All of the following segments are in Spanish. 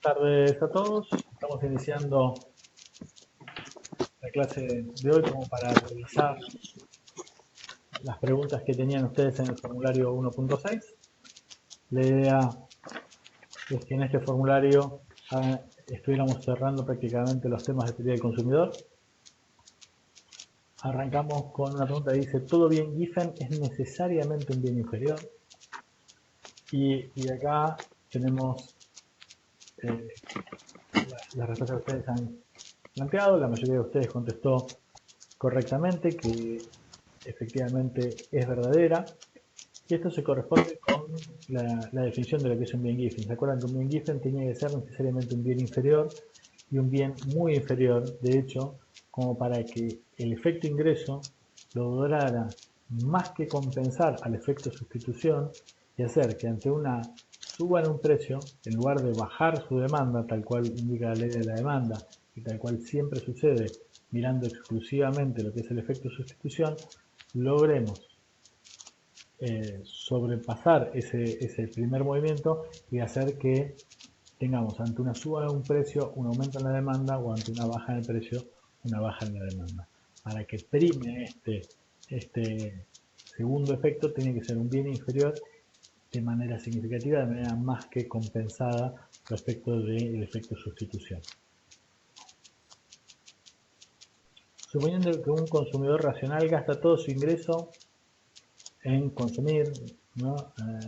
Buenas tardes a todos. Estamos iniciando la clase de hoy como para revisar las preguntas que tenían ustedes en el formulario 1.6. La idea es que en este formulario estuviéramos cerrando prácticamente los temas de teoría del consumidor. Arrancamos con una pregunta que dice: ¿todo bien Giffen es necesariamente un bien inferior? Y acá tenemos la respuesta que ustedes han planteado. La mayoría de ustedes contestó correctamente que efectivamente es verdadera, y esto se corresponde con la definición de lo que es un bien Giffen. ¿Se acuerdan que un bien Giffen tenía que ser necesariamente un bien inferior y un bien muy inferior? De hecho, como para que el efecto ingreso lograra más que compensar al efecto sustitución y hacer que ante una suba en un precio, en lugar de bajar su demanda, tal cual indica la ley de la demanda y tal cual siempre sucede mirando exclusivamente lo que es el efecto sustitución, logremos sobrepasar ese primer movimiento y hacer que tengamos ante una suba en un precio un aumento en la demanda, o ante una baja en el precio una baja en la demanda. Para que prime este segundo efecto, tiene que ser un bien inferior de manera significativa, de manera más que compensada respecto del efecto sustitución. Suponiendo que un consumidor racional gasta todo su ingreso en consumir, ¿no?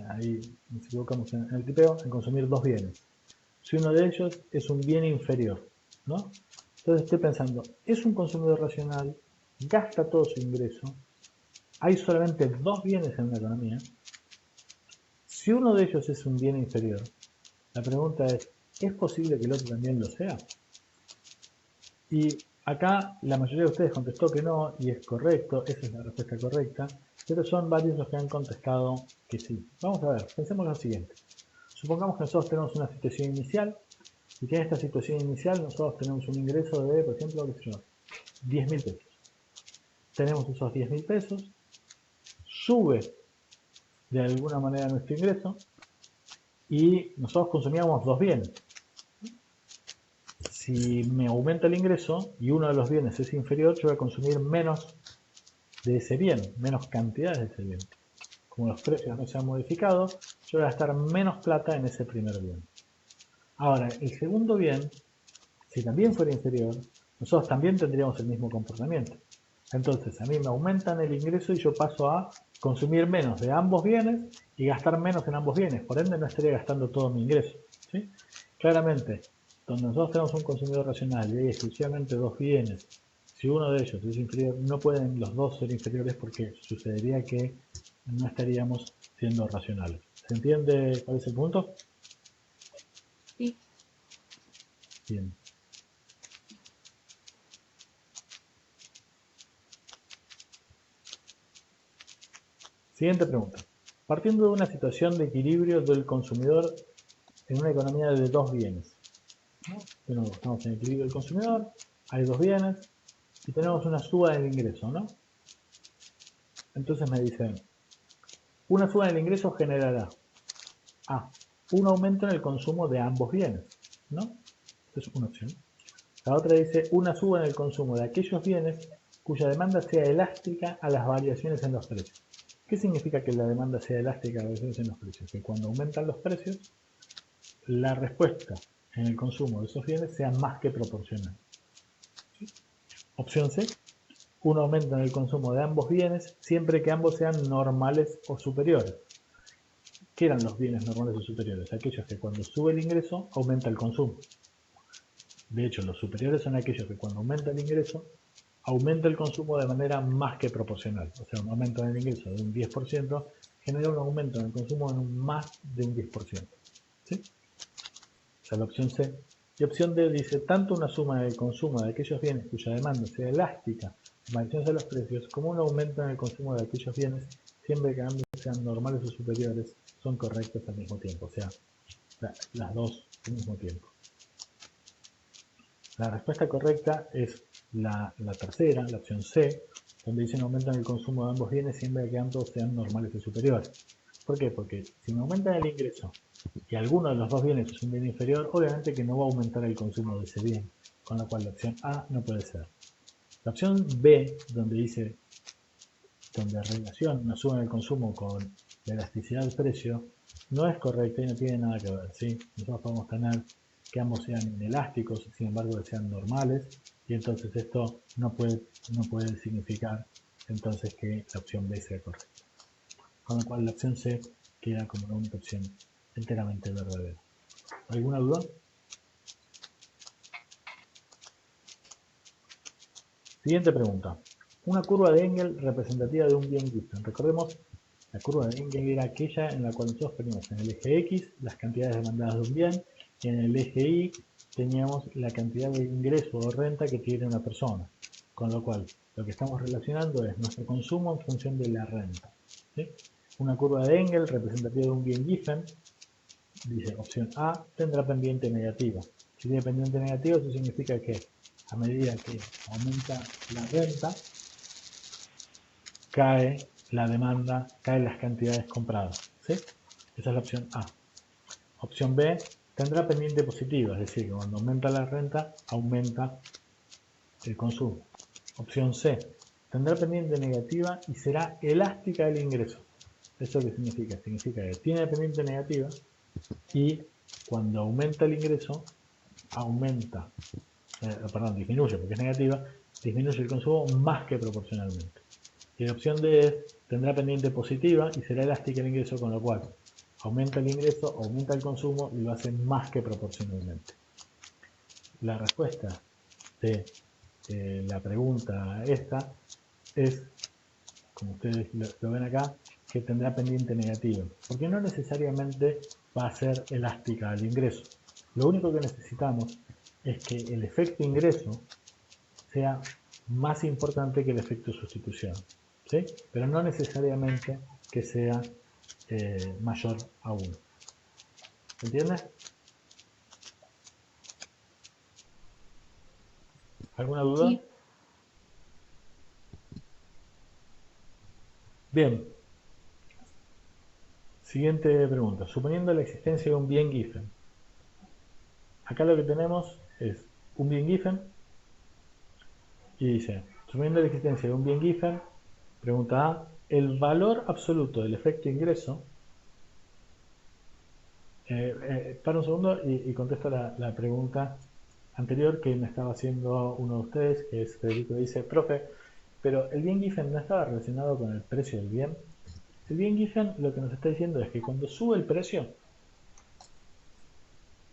Ahí nos equivocamos en el tipeo, en consumir dos bienes. Si uno de ellos es un bien inferior, ¿no? Entonces estoy pensando, es un consumidor racional, gasta todo su ingreso, hay solamente dos bienes en una economía. Si uno de ellos es un bien inferior, la pregunta ¿es posible que el otro también lo sea? Y acá la mayoría de ustedes contestó que no, y es correcto, esa es la respuesta correcta, pero son varios los que han contestado que sí. Vamos a ver, pensemos lo siguiente. Supongamos que nosotros tenemos una situación inicial, y que en esta situación inicial nosotros tenemos un ingreso de, por ejemplo, 10.000 pesos. Tenemos esos 10.000 pesos, sube de alguna manera nuestro ingreso, y nosotros consumíamos dos bienes. Si me aumenta el ingreso y uno de los bienes es inferior, yo voy a consumir menos de ese bien, menos cantidades de ese bien. Como los precios no se han modificado, yo voy a gastar menos plata en ese primer bien. Ahora, el segundo bien, si también fuera inferior, nosotros también tendríamos el mismo comportamiento. Entonces, a mí me aumentan el ingreso y yo paso a consumir menos de ambos bienes y gastar menos en ambos bienes. Por ende, no estaría gastando todo mi ingreso, ¿sí? Claramente, donde nosotros tenemos un consumidor racional y hay exclusivamente dos bienes, si uno de ellos es inferior, no pueden los dos ser inferiores, porque sucedería que no estaríamos siendo racionales. ¿Se entiende cuál es el punto? Sí. Bien. Siguiente pregunta. Partiendo de una situación de equilibrio del consumidor en una economía de dos bienes, ¿no? Bueno, estamos en equilibrio del consumidor, hay dos bienes y tenemos una suba del ingreso, ¿no? Entonces me dicen, una suba del ingreso generará un aumento en el consumo de ambos bienes, ¿no? Esa es una opción. La otra dice, una suba en el consumo de aquellos bienes cuya demanda sea elástica a las variaciones en los precios. ¿Qué significa que la demanda sea elástica a las variaciones en los precios? Que cuando aumentan los precios, la respuesta en el consumo de esos bienes sea más que proporcional. ¿Sí? Opción C, un aumento en el consumo de ambos bienes siempre que ambos sean normales o superiores. ¿Qué eran los bienes normales o superiores? Aquellos que cuando sube el ingreso aumenta el consumo. De hecho, los superiores son aquellos que cuando aumenta el ingreso aumenta el consumo de manera más que proporcional. O sea, un aumento en el ingreso de un 10% genera un aumento en el consumo en un más de un 10%. ¿Sí? Esa es la opción C. Y opción D dice, tanto una suma del consumo de aquellos bienes cuya demanda sea elástica en variaciones de los precios, como un aumento en el consumo de aquellos bienes, siempre que ambos sean normales o superiores, son correctos al mismo tiempo. O sea, las dos al mismo tiempo. La respuesta correcta es la tercera, la opción C, donde dice un aumento en el consumo de ambos bienes siempre que ambos sean normales o superiores. ¿Por qué? Porque si me aumentan el ingreso y alguno de los dos bienes es un bien inferior, obviamente que no va a aumentar el consumo de ese bien, con lo cual la opción A no puede ser. La opción B, donde relación nos sube el consumo con la elasticidad del precio, no es correcta y no tiene nada que ver, ¿sí? Nosotros podemos tener que ambos sean inelásticos, sin embargo que sean normales, y entonces esto no puede significar entonces que la opción B sea correcta. Con lo cual la opción C queda como la única opción enteramente verdadera. ¿Alguna duda? Siguiente pregunta. Una curva de Engel representativa de un bien Giffen. Recordemos, la curva de Engel era aquella en la cual nosotros teníamos en el eje X las cantidades demandadas de un bien y en el eje Y teníamos la cantidad de ingreso o renta que tiene una persona. Con lo cual, lo que estamos relacionando es nuestro consumo en función de la renta. ¿Sí? Una curva de Engel representativa de un bien Giffen, dice opción A, tendrá pendiente negativa. Si tiene pendiente negativa, eso significa que a medida que aumenta la renta, cae la demanda, caen las cantidades compradas. ¿Sí? Esa es la opción A. Opción B, tendrá pendiente positiva, es decir, que cuando aumenta la renta, aumenta el consumo. Opción C, tendrá pendiente negativa y será elástica el ingreso. ¿Eso qué significa? Significa que tiene pendiente negativa y cuando aumenta el ingreso, disminuye porque es negativa, disminuye el consumo más que proporcionalmente. Y la opción D es, tendrá pendiente positiva y será elástica el ingreso, con lo cual aumenta el ingreso, aumenta el consumo y lo hace más que proporcionalmente. La respuesta de la pregunta esta es, como ustedes lo ven acá, que tendrá pendiente negativa, porque no necesariamente va a ser elástica al ingreso. Lo único que necesitamos es que el efecto ingreso sea más importante que el efecto sustitución, ¿sí? Pero no necesariamente que sea mayor a 1. ¿Entiendes? ¿Alguna duda? Sí. Bien. Siguiente pregunta. Suponiendo la existencia de un bien Giffen. Acá lo que tenemos es un bien Giffen y dice, suponiendo la existencia de un bien Giffen, pregunta A, el valor absoluto del efecto ingreso. Para un segundo y contesto la pregunta anterior que me estaba haciendo uno de ustedes, que es Federico, dice, profe, pero el bien Giffen no estaba relacionado con el precio del bien. El bien Giffen lo que nos está diciendo es que cuando sube el precio,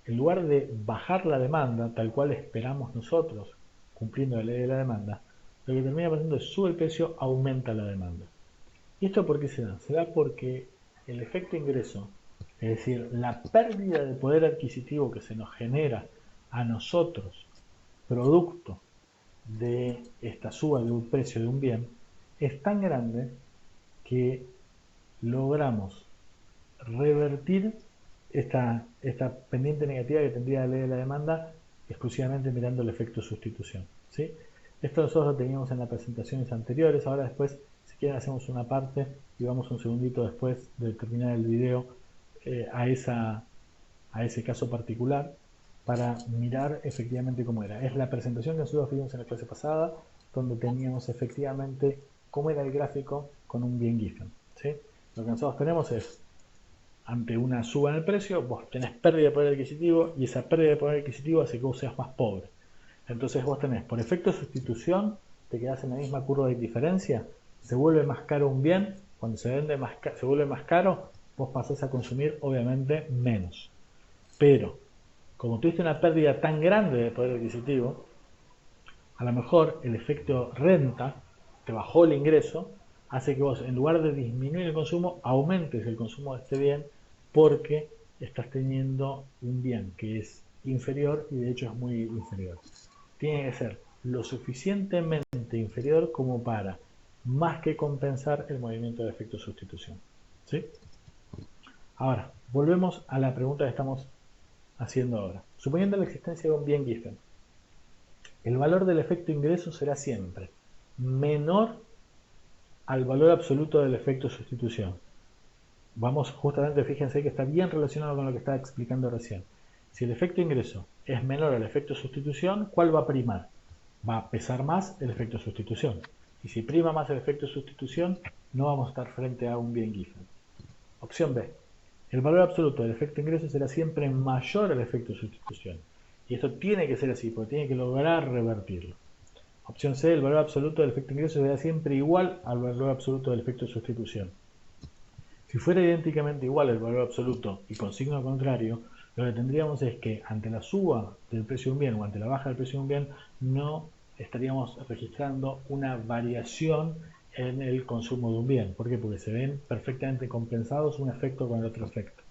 en lugar de bajar la demanda, tal cual esperamos nosotros, cumpliendo la ley de la demanda, lo que termina pasando es sube el precio, aumenta la demanda. ¿Y esto por qué se da? Se da porque el efecto ingreso, es decir, la pérdida de poder adquisitivo que se nos genera a nosotros, producto de esta suba de un precio de un bien, es tan grande que logramos revertir esta pendiente negativa que tendría la ley de la demanda exclusivamente mirando el efecto sustitución. ¿Sí? Esto nosotros lo teníamos en las presentaciones anteriores, ahora después si quieren hacemos una parte y vamos un segundito después de terminar el video a ese caso particular para mirar efectivamente cómo era. Es la presentación que nosotros vimos en la clase pasada, donde teníamos efectivamente cómo era el gráfico con un bien Giffen. ¿Sí? Lo que nosotros tenemos es, ante una suba en el precio, vos tenés pérdida de poder adquisitivo y esa pérdida de poder adquisitivo hace que vos seas más pobre. Entonces vos tenés, por efecto de sustitución, te quedás en la misma curva de diferencia, se vuelve más caro un bien, cuando se vuelve más caro, vos pasás a consumir obviamente menos. Pero, como tuviste una pérdida tan grande de poder adquisitivo, a lo mejor el efecto renta, te bajó el ingreso, hace que vos en lugar de disminuir el consumo, aumentes el consumo de este bien porque estás teniendo un bien que es inferior y de hecho es muy inferior. Tiene que ser lo suficientemente inferior como para más que compensar el movimiento de efecto sustitución. ¿Sí? Ahora, volvemos a la pregunta que estamos haciendo ahora. Suponiendo la existencia de un bien Giffen, el valor del efecto ingreso será siempre menor al valor absoluto del efecto sustitución. vamos justamente, fíjense que está bien relacionado con lo que estaba explicando recién. Si el efecto ingreso es menor al efecto sustitución, ¿cuál va a primar? Va a pesar más el efecto sustitución. Y si prima más el efecto sustitución, no vamos a estar frente a un bien Giffen. Opción B. El valor absoluto del efecto ingreso será siempre mayor al efecto sustitución. Y esto tiene que ser así, porque tiene que lograr revertirlo. Opción C. El valor absoluto del efecto ingreso será siempre igual al valor absoluto del efecto sustitución. Si fuera idénticamente igual el valor absoluto y con signo contrario, lo que tendríamos es que ante la suba del precio de un bien o ante la baja del precio de un bien, no estaríamos registrando una variación en el consumo de un bien. ¿Por qué? Porque se ven perfectamente compensados un efecto con el otro efecto.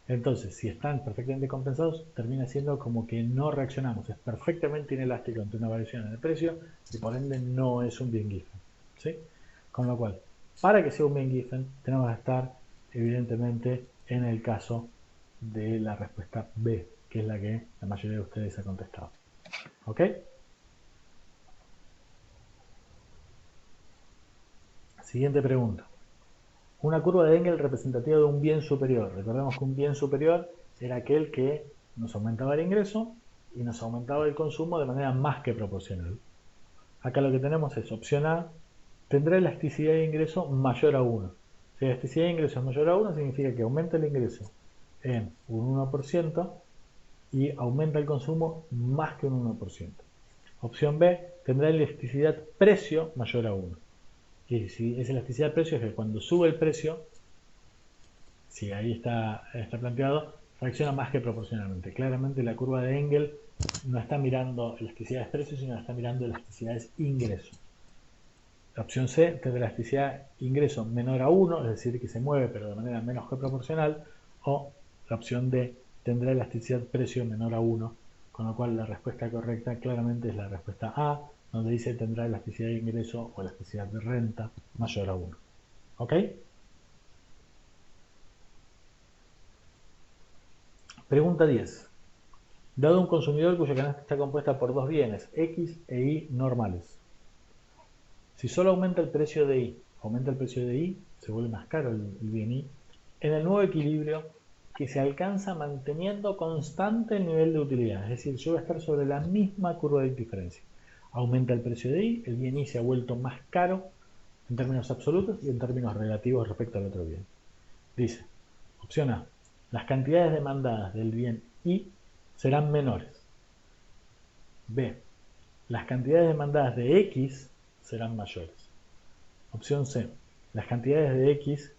Entonces, si están perfectamente compensados, termina siendo como que no reaccionamos. Es perfectamente inelástico ante una variación en el precio y por ende no es un bien Giffen. ¿Sí? Con lo cual, para que sea un bien Giffen, tenemos que estar evidentemente en el caso de la respuesta B, que es la que la mayoría de ustedes ha contestado. ¿Ok? Siguiente pregunta. Una curva de Engel representativa de un bien superior. Recordemos que un bien superior era aquel que nos aumentaba el ingreso y nos aumentaba el consumo de manera más que proporcional. Acá lo que tenemos es opción A, tendrá elasticidad de ingreso mayor a 1. Si la elasticidad de ingreso es mayor a 1, significa que aumenta el ingreso en un 1% y aumenta el consumo más que un 1%. Opción B, tendrá elasticidad precio mayor a 1. Y si es elasticidad de precio, es que cuando sube el precio, si ahí está planteado, reacciona más que proporcionalmente. Claramente la curva de Engel no está mirando elasticidades de precio, sino está mirando elasticidades ingreso. La opción C tendrá elasticidad ingreso menor a 1, es decir, que se mueve pero de manera menos que proporcional, o la opción D tendrá elasticidad precio menor a 1, con lo cual la respuesta correcta claramente es la respuesta A, donde dice tendrá elasticidad de ingreso o elasticidad de renta mayor a 1. ¿Ok? Pregunta 10. Dado un consumidor cuya canasta está compuesta por dos bienes, X e Y normales. Si solo aumenta el precio de Y, aumenta el precio de Y, se vuelve más caro el bien Y, en el nuevo equilibrio que se alcanza manteniendo constante el nivel de utilidad. Es decir, yo voy a estar sobre la misma curva de diferencia. Aumenta el precio de Y, el bien Y se ha vuelto más caro en términos absolutos y en términos relativos respecto al otro bien. Dice, opción A, las cantidades demandadas del bien Y serán menores. B, las cantidades demandadas de X serán mayores. Opción C, las cantidades de X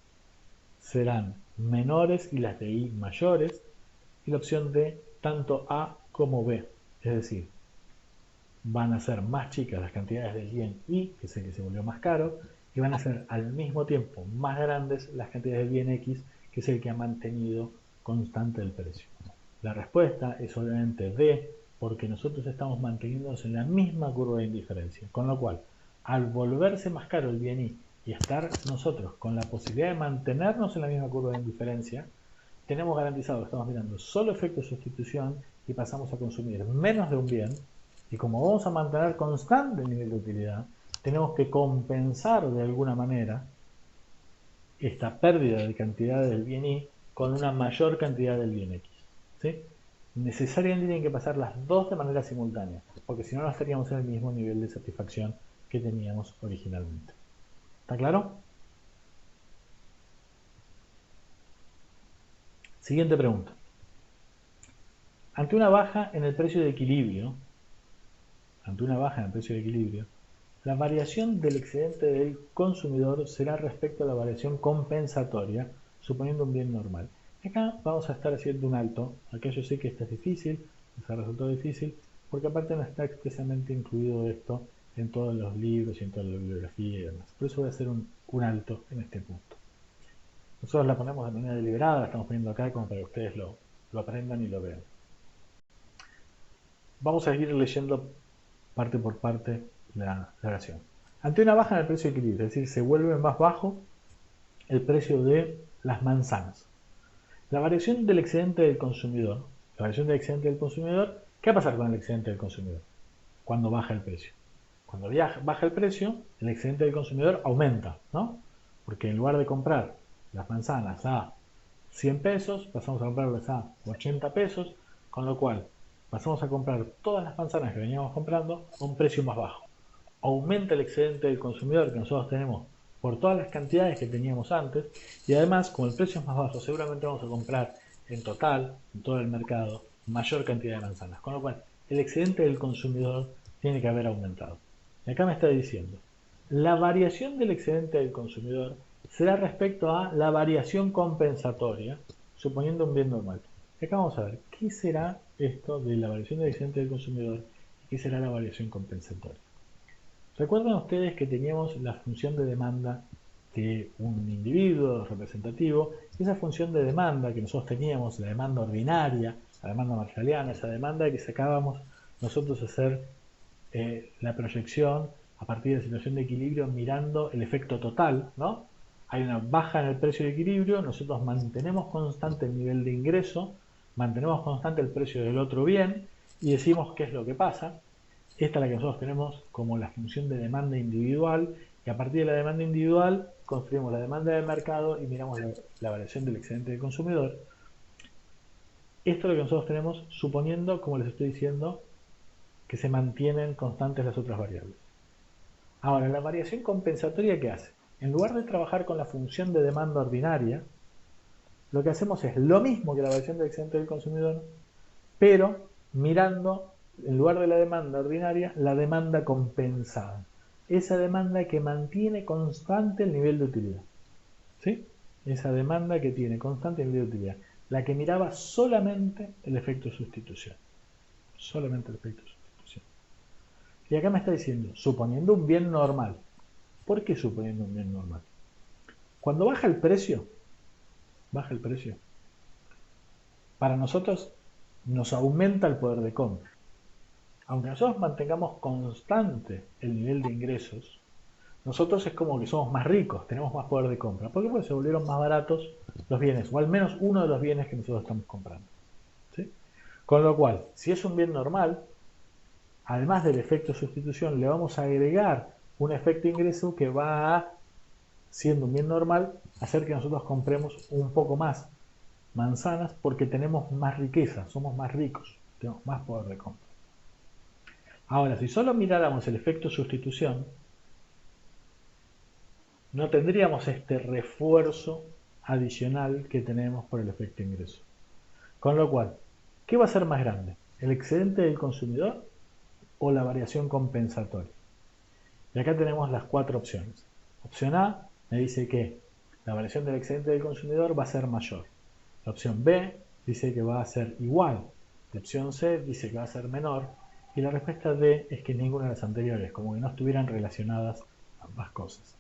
serán menores y las de Y mayores. Y la opción D, tanto A como B. Es decir, van a ser más chicas las cantidades del bien Y, que es el que se volvió más caro, y van a ser al mismo tiempo más grandes las cantidades del bien X, que es el que ha mantenido constante el precio. La respuesta es obviamente D, porque nosotros estamos manteniéndonos en la misma curva de indiferencia, con lo cual, al volverse más caro el bien Y y estar nosotros con la posibilidad de mantenernos en la misma curva de indiferencia, tenemos garantizado que estamos mirando solo efecto de sustitución y pasamos a consumir menos de un bien, y como vamos a mantener constante el nivel de utilidad, tenemos que compensar de alguna manera esta pérdida de cantidad del bien Y con una mayor cantidad del bien X. ¿Sí? Necesariamente tienen que pasar las dos de manera simultánea, porque si no, no estaríamos en el mismo nivel de satisfacción que teníamos originalmente. ¿Está claro? Siguiente pregunta. Ante una baja en el precio de equilibrio, la variación del excedente del consumidor será respecto a la variación compensatoria, suponiendo un bien normal. Acá vamos a estar haciendo un alto. Acá yo sé que esto es difícil, es un resultado difícil, porque aparte no está expresamente incluido esto en todos los libros y en toda la bibliografía y demás. Por eso voy a hacer un alto en este punto. Nosotros la ponemos de manera deliberada, la estamos poniendo acá como para que ustedes lo aprendan y lo vean. Vamos a ir leyendo parte por parte la oración. Ante una baja en el precio de equilibrio, es decir, se vuelve más bajo el precio de las manzanas. La variación del excedente del consumidor, ¿qué va a pasar con el excedente del consumidor cuando baja el precio? Cuando baja el precio, el excedente del consumidor aumenta, ¿no? Porque en lugar de comprar las manzanas a 100 pesos, pasamos a comprarlas a 80 pesos, con lo cual pasamos a comprar todas las manzanas que veníamos comprando a un precio más bajo. Aumenta el excedente del consumidor que nosotros tenemos por todas las cantidades que teníamos antes, y además, como el precio es más bajo, seguramente vamos a comprar en total, en todo el mercado, mayor cantidad de manzanas, con lo cual el excedente del consumidor tiene que haber aumentado. Y acá me está diciendo, la variación del excedente del consumidor será respecto a la variación compensatoria, suponiendo un bien normal. Y acá vamos a ver, ¿qué será esto de la variación del excedente del consumidor y qué será la variación compensatoria? ¿Recuerdan ustedes que teníamos la función de demanda de un individuo representativo? Esa función de demanda que nosotros teníamos, la demanda ordinaria, la demanda marshalliana, esa demanda que sacábamos nosotros a hacer la proyección a partir de la situación de equilibrio mirando el efecto total, ¿no? Hay una baja en el precio de equilibrio, nosotros mantenemos constante el nivel de ingreso, mantenemos constante el precio del otro bien y decimos qué es lo que pasa. Esta es la que nosotros tenemos como la función de demanda individual y a partir de la demanda individual construimos la demanda del mercado y miramos la variación del excedente del consumidor. Esto es lo que nosotros tenemos suponiendo, como les estoy diciendo, que se mantienen constantes las otras variables. Ahora, la variación compensatoria, ¿qué hace? En lugar de trabajar con la función de demanda ordinaria, lo que hacemos es lo mismo que la variación del excedente del consumidor, pero mirando, en lugar de la demanda ordinaria, la demanda compensada. Esa demanda que mantiene constante el nivel de utilidad. ¿Sí? Esa demanda que tiene constante el nivel de utilidad. La que miraba solamente el efecto de sustitución. Solamente el efecto de sustitución. Y acá me está diciendo, suponiendo un bien normal. ¿Por qué suponiendo un bien normal? Cuando baja el precio, para nosotros nos aumenta el poder de compra. Aunque nosotros mantengamos constante el nivel de ingresos, nosotros es como que somos más ricos, tenemos más poder de compra. ¿Por qué? Porque se volvieron más baratos los bienes, o al menos uno de los bienes que nosotros estamos comprando. ¿Sí? Con lo cual, si es un bien normal, además del efecto sustitución, le vamos a agregar un efecto ingreso que va a, siendo un bien normal, hacer que nosotros compremos un poco más manzanas porque tenemos más riqueza, somos más ricos, tenemos más poder de compra. Ahora, si solo miráramos el efecto sustitución, no tendríamos este refuerzo adicional que tenemos por el efecto ingreso. Con lo cual, ¿qué va a ser más grande? ¿El excedente del consumidor o la variación compensatoria? Y acá tenemos las cuatro opciones. Opción A me dice que la variación del excedente del consumidor va a ser mayor. La opción B dice que va a ser igual. La opción C dice que va a ser menor. Y la respuesta D es que ninguna de las anteriores, como que no estuvieran relacionadas ambas cosas.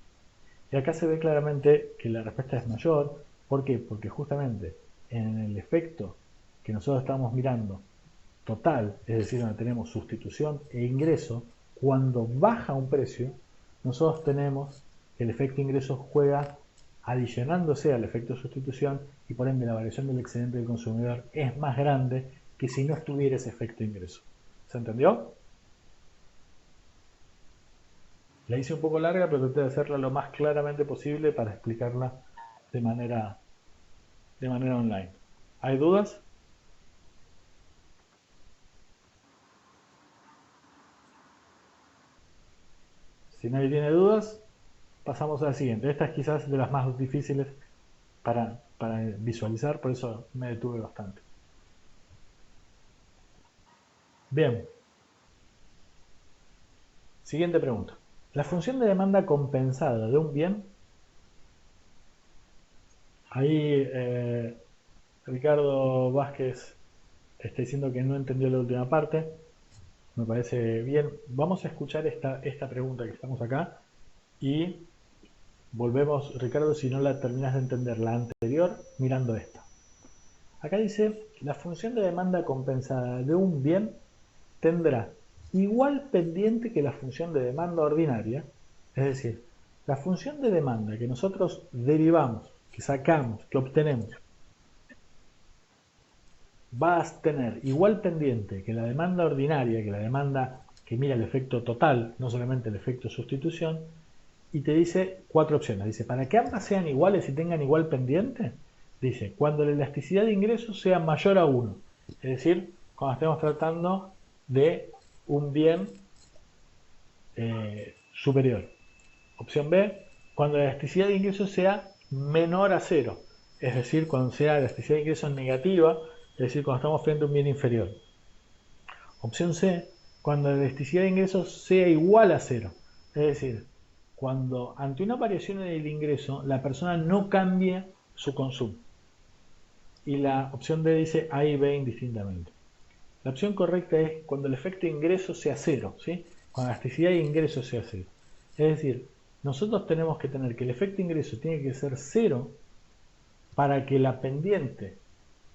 Y acá se ve claramente que la respuesta es mayor. ¿Por qué? Porque justamente en el efecto que nosotros estamos mirando total, es decir, donde tenemos sustitución e ingreso, cuando baja un precio, nosotros tenemos que el efecto ingreso juega adicionándose al efecto sustitución y por ende la variación del excedente del consumidor es más grande que si no estuviera ese efecto ingreso. ¿Se entendió? La hice un poco larga, pero traté de hacerla lo más claramente posible para explicarla de manera online. ¿Hay dudas? Si nadie tiene dudas, pasamos a la siguiente. Esta es quizás de las más difíciles para visualizar, por eso me detuve bastante. Bien. Siguiente pregunta. La función de demanda compensada de un bien. Ahí Ricardo Vázquez está diciendo que no entendió la última parte. Me parece bien. Vamos a escuchar esta pregunta que estamos acá y volvemos, Ricardo, si no la terminas de entender la anterior, mirando esta. Acá dice, la función de demanda compensada de un bien tendrá igual pendiente que la función de demanda ordinaria, es decir, la función de demanda que nosotros derivamos, que sacamos, que obtenemos, va a tener igual pendiente que la demanda ordinaria, que la demanda que mira el efecto total, no solamente el efecto sustitución, y te dice 4 opciones. Dice, para que ambas sean iguales y tengan igual pendiente, dice, cuando la elasticidad de ingresos sea mayor a 1. Es decir, cuando estemos tratando de un bien superior. Opción B, cuando la elasticidad de ingresos sea menor a 0. Es decir, cuando sea la elasticidad de ingresos negativa, es decir, cuando estamos frente a un bien inferior. Opción C, cuando la elasticidad de ingresos sea igual a 0. Es decir, cuando ante una variación en el ingreso, la persona no cambie su consumo. Y la opción D dice A y B indistintamente. La opción correcta es cuando el efecto de ingreso sea 0, ¿sí? Cuando la elasticidad de ingreso sea 0. Es decir, nosotros tenemos que tener que el efecto de ingreso tiene que ser 0 para que la pendiente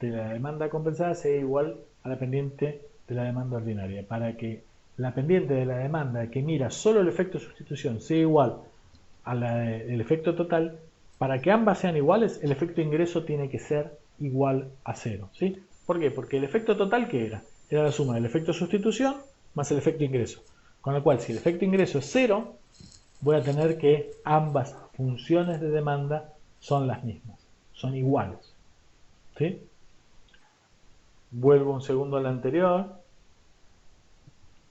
de la demanda compensada sea igual a la pendiente de la demanda ordinaria. Para que la pendiente de la demanda que mira solo el efecto de sustitución sea igual a la del efecto total, para que ambas sean iguales, el efecto de ingreso tiene que ser igual a 0. ¿Sí? ¿Por qué? Porque el efecto total, ¿qué era? Era la suma del efecto de sustitución más el efecto de ingreso. Con lo cual, si el efecto de ingreso es 0, voy a tener que ambas funciones de demanda son las mismas, son iguales. ¿Sí? Vuelvo un segundo al anterior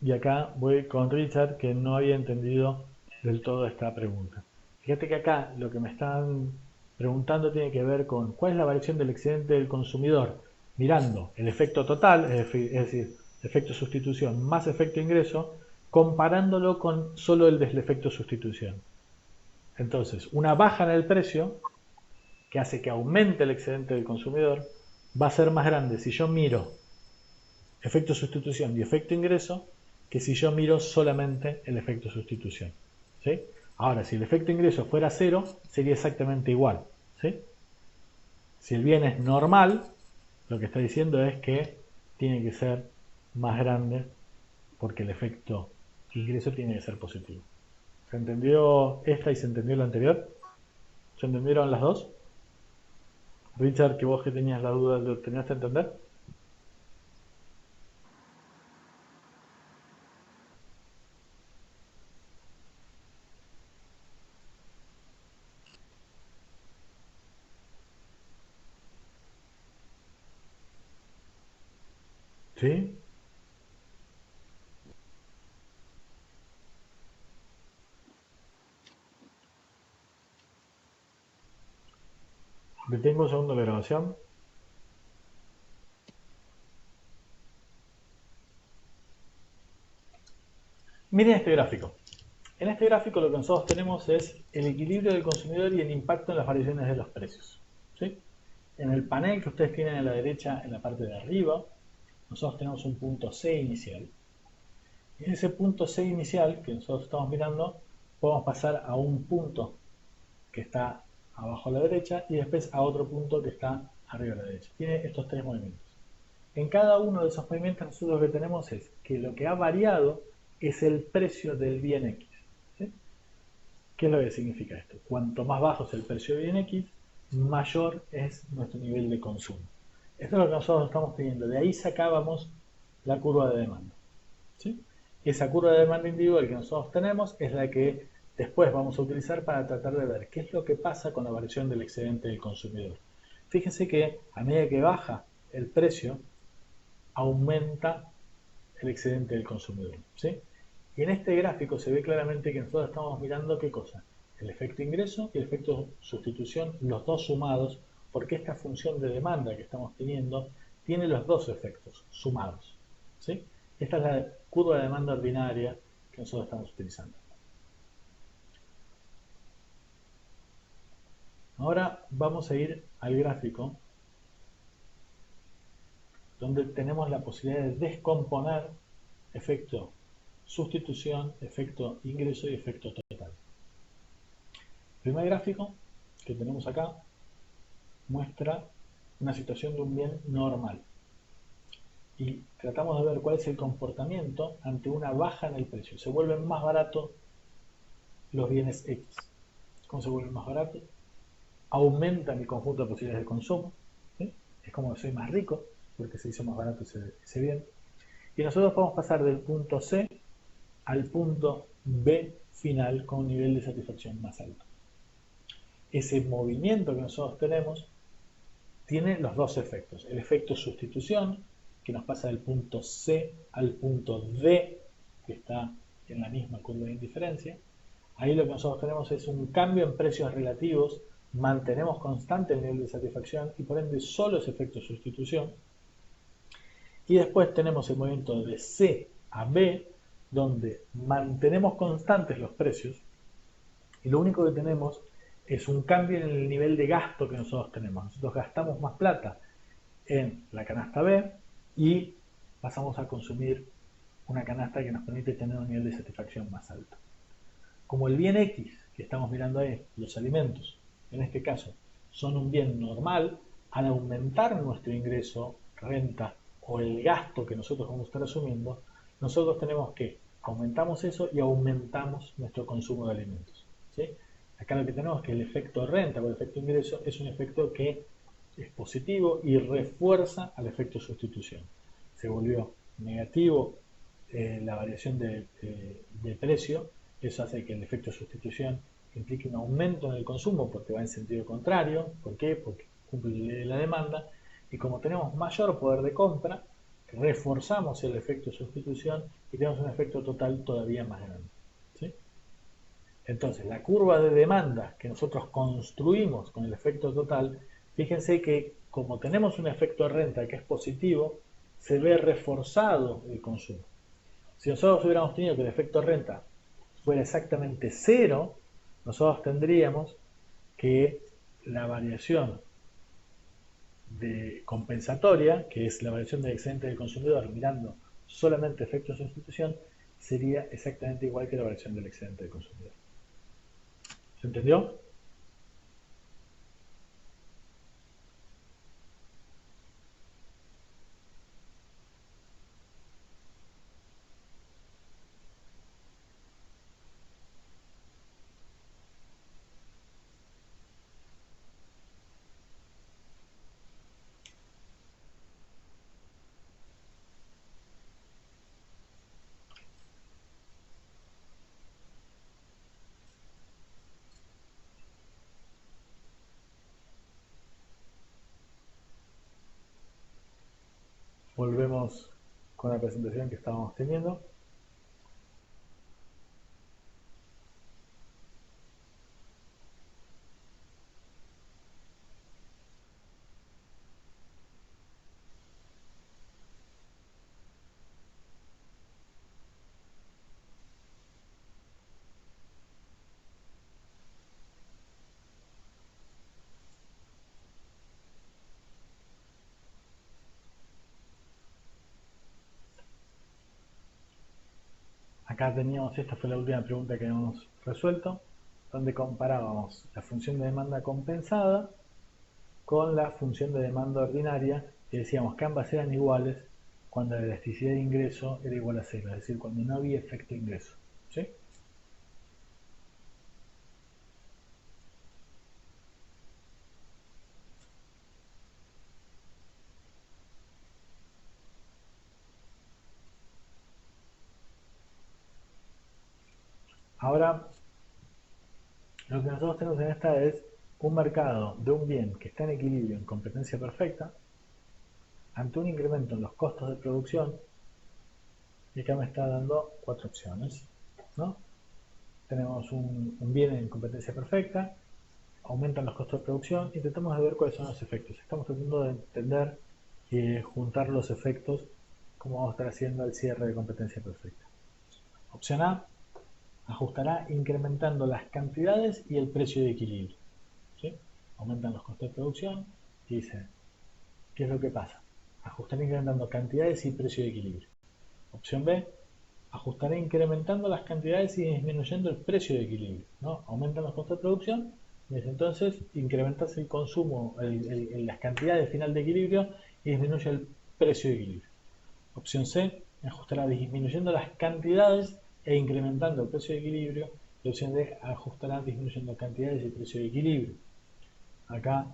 y acá voy con Richard, que no había entendido del todo esta pregunta. Fíjate que acá lo que me están preguntando tiene que ver con cuál es la variación del excedente del consumidor, mirando el efecto total, es decir, efecto sustitución más efecto ingreso, comparándolo con solo el del efecto sustitución. Entonces, una baja en el precio, que hace que aumente el excedente del consumidor, va a ser más grande si yo miro efecto sustitución y efecto ingreso que si yo miro solamente el efecto sustitución. ¿Sí? Ahora, si el efecto ingreso fuera 0, sería exactamente igual. ¿Sí? Si el bien es normal, lo que está diciendo es que tiene que ser más grande porque el efecto ingreso tiene que ser positivo. ¿Se entendió esta y se entendió la anterior? ¿Se entendieron las dos? Richard, que vos que tenías la duda, ¿lo tenías que entender? ¿Sí? Detengo un segundo la grabación. Miren este gráfico. En este gráfico lo que nosotros tenemos es el equilibrio del consumidor y el impacto en las variaciones de los precios. ¿Sí? En el panel que ustedes tienen a la derecha, en la parte de arriba, nosotros tenemos un punto C inicial. Y en ese punto C inicial que nosotros estamos mirando, podemos pasar a un punto que está abajo a la derecha y después a otro punto que está arriba a la derecha. Tiene estos tres movimientos. En cada uno de esos movimientos nosotros lo que tenemos es que lo que ha variado es el precio del bien X. ¿Sí? ¿Qué es lo que significa esto? Cuanto más bajo es el precio de bien X, mayor es nuestro nivel de consumo. Esto es lo que nosotros estamos teniendo. De ahí sacábamos la curva de demanda. ¿Sí? Esa curva de demanda individual que nosotros tenemos es la que después vamos a utilizar para tratar de ver qué es lo que pasa con la variación del excedente del consumidor. Fíjense que a medida que baja el precio, aumenta el excedente del consumidor. ¿Sí? Y en este gráfico se ve claramente que nosotros estamos mirando qué cosa. El efecto ingreso y el efecto sustitución, los dos sumados, porque esta función de demanda que estamos teniendo tiene los dos efectos sumados. ¿Sí? Esta es la curva de demanda ordinaria que nosotros estamos utilizando. Ahora vamos a ir al gráfico donde tenemos la posibilidad de descomponer efecto sustitución, efecto ingreso y efecto total. El primer gráfico que tenemos acá muestra una situación de un bien normal y tratamos de ver cuál es el comportamiento ante una baja en el precio. Se vuelven más baratos los bienes X. ¿Cómo se vuelven más baratos? Aumenta mi conjunto de posibilidades de consumo. ¿Sí? Es como que soy más rico porque se hizo más barato ese bien. Y nosotros podemos pasar del punto C al punto B final con un nivel de satisfacción más alto. Ese movimiento que nosotros tenemos tiene los dos efectos. El efecto sustitución, que nos pasa del punto C al punto D, que está en la misma curva de indiferencia. Ahí lo que nosotros tenemos es un cambio en precios relativos, mantenemos constante el nivel de satisfacción y por ende solo es efecto sustitución. Y después tenemos el movimiento de C a B, donde mantenemos constantes los precios y lo único que tenemos es un cambio en el nivel de gasto que nosotros tenemos. Nosotros gastamos más plata en la canasta B y pasamos a consumir una canasta que nos permite tener un nivel de satisfacción más alto. Como el bien X que estamos mirando ahí, los alimentos, en este caso, son un bien normal, al aumentar nuestro ingreso, renta o el gasto que nosotros vamos a estar asumiendo, nosotros tenemos que aumentamos eso y aumentamos nuestro consumo de alimentos, ¿sí? Acá lo que tenemos es que el efecto renta o el efecto ingreso es un efecto que es positivo y refuerza al efecto sustitución. Se volvió negativo la variación de precio, eso hace que el efecto sustitución implique un aumento en el consumo porque va en sentido contrario. ¿Por qué? Porque cumple la demanda y como tenemos mayor poder de compra, reforzamos el efecto sustitución y tenemos un efecto total todavía más grande, ¿sí? Entonces, la curva de demanda que nosotros construimos con el efecto total, fíjense que como tenemos un efecto de renta que es positivo, se ve reforzado el consumo. Si nosotros hubiéramos tenido que el efecto de renta fuera exactamente cero, nosotros tendríamos que la variación de compensatoria, que es la variación del excedente del consumidor mirando solamente efecto de sustitución, sería exactamente igual que la variación del excedente del consumidor. ¿Se entendió? Volvemos con la presentación que estábamos teniendo. Acá teníamos, esta fue la última pregunta que hemos resuelto, donde comparábamos la función de demanda compensada con la función de demanda ordinaria y decíamos que ambas eran iguales cuando la elasticidad de ingreso era igual a cero, es decir, cuando no había efecto de ingreso, ¿sí? Ahora, lo que nosotros tenemos en esta es un mercado de un bien que está en equilibrio, en competencia perfecta, ante un incremento en los costos de producción, y acá me está dando cuatro opciones, ¿no? Tenemos un bien en competencia perfecta, aumentan los costos de producción y tratamos de ver cuáles son los efectos. Estamos tratando de entender y juntar los efectos como vamos a estar haciendo al cierre de competencia perfecta. Opción A, ajustará incrementando las cantidades y el precio de equilibrio, ¿sí? Aumentan los costos de producción y dice, ¿qué es lo que pasa? Ajustará incrementando cantidades y precio de equilibrio. Opción B, ajustará incrementando las cantidades y disminuyendo el precio de equilibrio, ¿no? Aumentan los costos de producción, desde entonces incrementas el consumo, las cantidades final de equilibrio y disminuye el precio de equilibrio. Opción C, ajustará disminuyendo las cantidades e incrementando el precio de equilibrio. Y opción D, ajustará disminuyendo cantidades y precio de equilibrio. Acá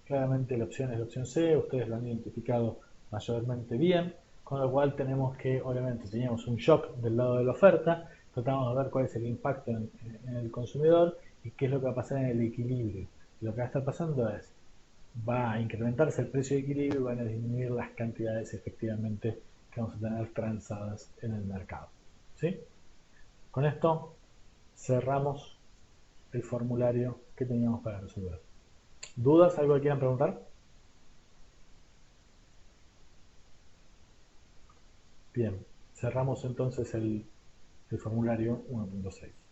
claramente la opción es la opción C, ustedes lo han identificado mayormente bien, con lo cual tenemos que, obviamente, teníamos un shock del lado de la oferta, tratamos de ver cuál es el impacto en el consumidor y qué es lo que va a pasar en el equilibrio. Lo que va a estar pasando es, va a incrementarse el precio de equilibrio y van a disminuir las cantidades efectivamente que vamos a tener transadas en el mercado. ¿Sí? Con esto cerramos el formulario que teníamos para resolver. ¿Dudas? ¿Algo que quieran preguntar? Bien, cerramos entonces el formulario 1.6.